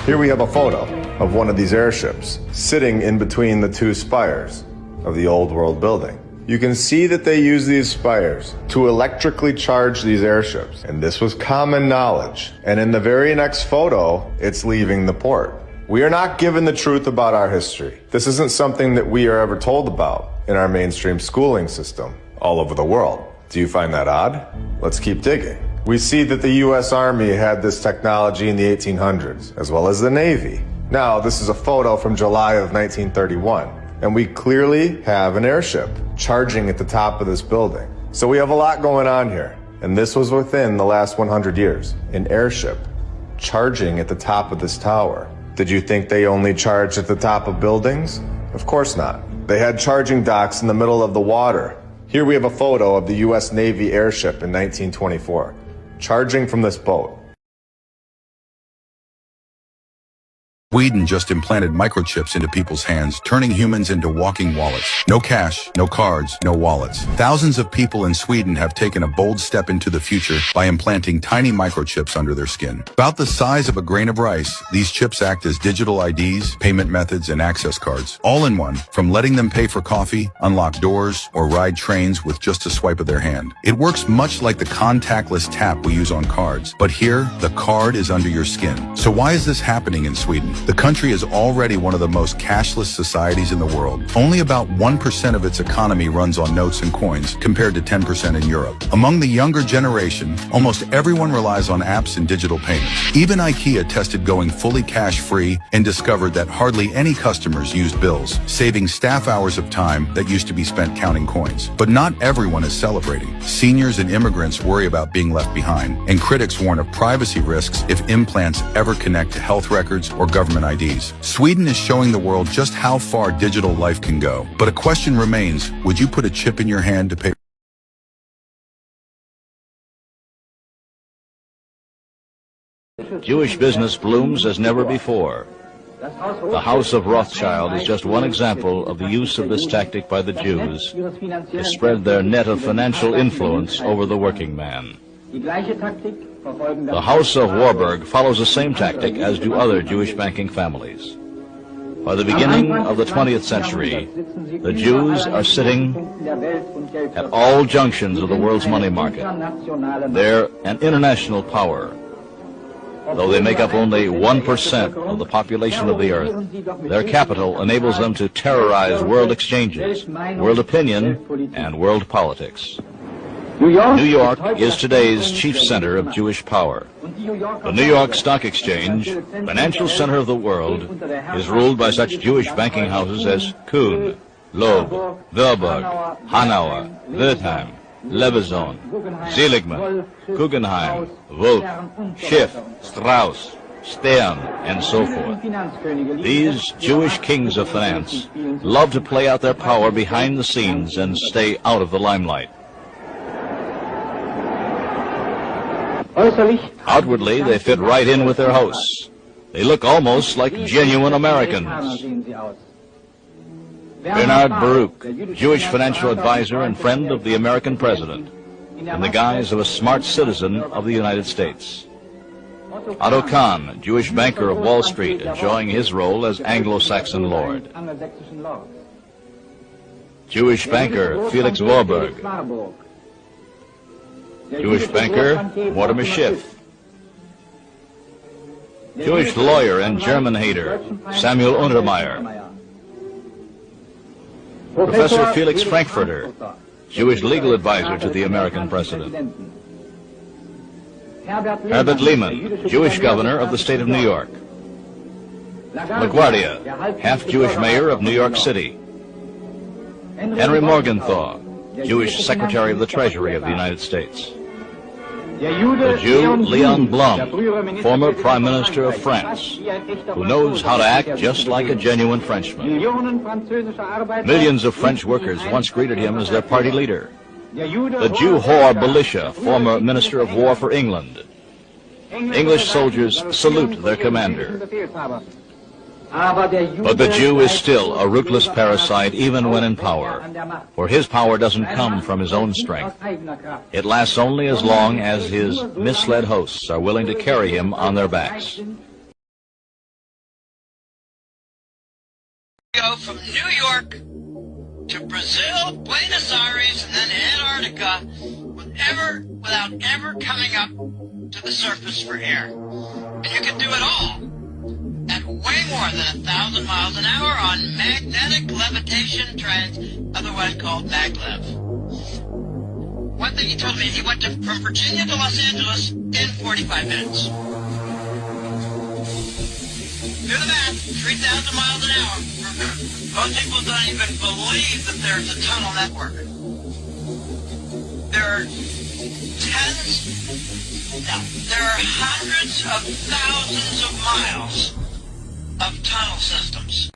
Here we have a photo of one of these airships sitting in between the two spires of the Old World building. You can see that they use these spires to electrically charge these airships, and this was common knowledge. And in the very next photo, it's leaving the port. We are not given the truth about our history. This isn't something that we are ever told about in our mainstream schooling system all over the world. Do you find that odd? Let's keep digging. We see that the US Army had this technology in the 1800s, as well as the Navy. Now, this is a photo from July of 1931, and we clearly have an airship charging at the top of this building. So we have a lot going on here, and this was within the last 100 years. An airship charging at the top of this tower. Did you think they only charged at the top of buildings? Of course not. They had charging docks in the middle of the water. Here we have a photo of the US Navy airship in 1924. Charging from this boat. Sweden just implanted microchips into people's hands, turning humans into walking wallets. No cash, no cards, no wallets. Thousands of people in Sweden have taken a bold step into the future by implanting tiny microchips under their skin. About the size of a grain of rice, these chips act as digital IDs, payment methods, and access cards, all in one, from letting them pay for coffee, unlock doors, or ride trains with just a swipe of their hand. It works much like the contactless tap we use on cards, but here, the card is under your skin. So why is this happening in Sweden? The country is already one of the most cashless societies in the world. Only about 1% of its economy runs on notes and coins, compared to 10% in Europe. Among the younger generation, almost everyone relies on apps and digital payments. Even IKEA tested going fully cash-free and discovered that hardly any customers used bills, saving staff hours of time that used to be spent counting coins. But not everyone is celebrating. Seniors and immigrants worry about being left behind, and critics warn of privacy risks if implants ever connect to health records or government IDs. Sweden is showing the world just how far digital life can go. But a question remains, would you put a chip in your hand to pay? Jewish business blooms as never before. The House of Rothschild is just one example of the use of this tactic by the Jews to spread their net of financial influence over the working man. The House of Warburg follows the same tactic as do other Jewish banking families. By the beginning of the 20th century, the Jews are sitting at all junctions of the world's money market. They're an international power. Though they make up only 1% of the population of the earth, their capital enables them to terrorize world exchanges, world opinion, and world politics. New York is today's chief center of Jewish power. The New York Stock Exchange, financial center of the world, is ruled by such Jewish banking houses as Kuhn, Loeb, Warburg, Hanauer, Wertheim, Leveson, Seligman, Guggenheim, Wolf, Schiff, Strauss, Stern, and so forth. These Jewish kings of finance love to play out their power behind the scenes and stay out of the limelight. Outwardly, they fit right in with their hosts. They look almost like genuine Americans. Bernard Baruch, Jewish financial advisor and friend of the American president, in the guise of a smart citizen of the United States. Otto Kahn, Jewish banker of Wall Street, enjoying his role as Anglo-Saxon lord. Jewish banker Felix Warburg. Jewish banker Mortimer Schiff. Jewish lawyer and German hater Samuel Untermyer. Professor Felix Frankfurter, Jewish legal advisor to the American president. Herbert Lehman, Jewish governor of the state of New York. LaGuardia, half-Jewish mayor of New York City. Henry Morgenthau, Jewish secretary of the Treasury of the United States. The Jew Leon Blum, former Prime Minister of France, who knows how to act just like a genuine Frenchman. Millions of French workers once greeted him as their party leader. The Jew whore Belisha, former Minister of War for England. English soldiers salute their commander. But the Jew is still a ruthless parasite even when in power, for his power doesn't come from his own strength. It lasts only as long as his misled hosts are willing to carry him on their backs. go from New York to Brazil, Buenos Aires, and then Antarctica without ever coming up to the surface for air. And you can do it all at way more than 1,000 miles an hour on magnetic levitation trains, otherwise called maglev. One thing he told me, he went from Virginia to Los Angeles in 45 minutes. Do the math, 3,000 miles an hour. Most people don't even believe that there's a tunnel network. There are hundreds of thousands of miles of tunnel systems.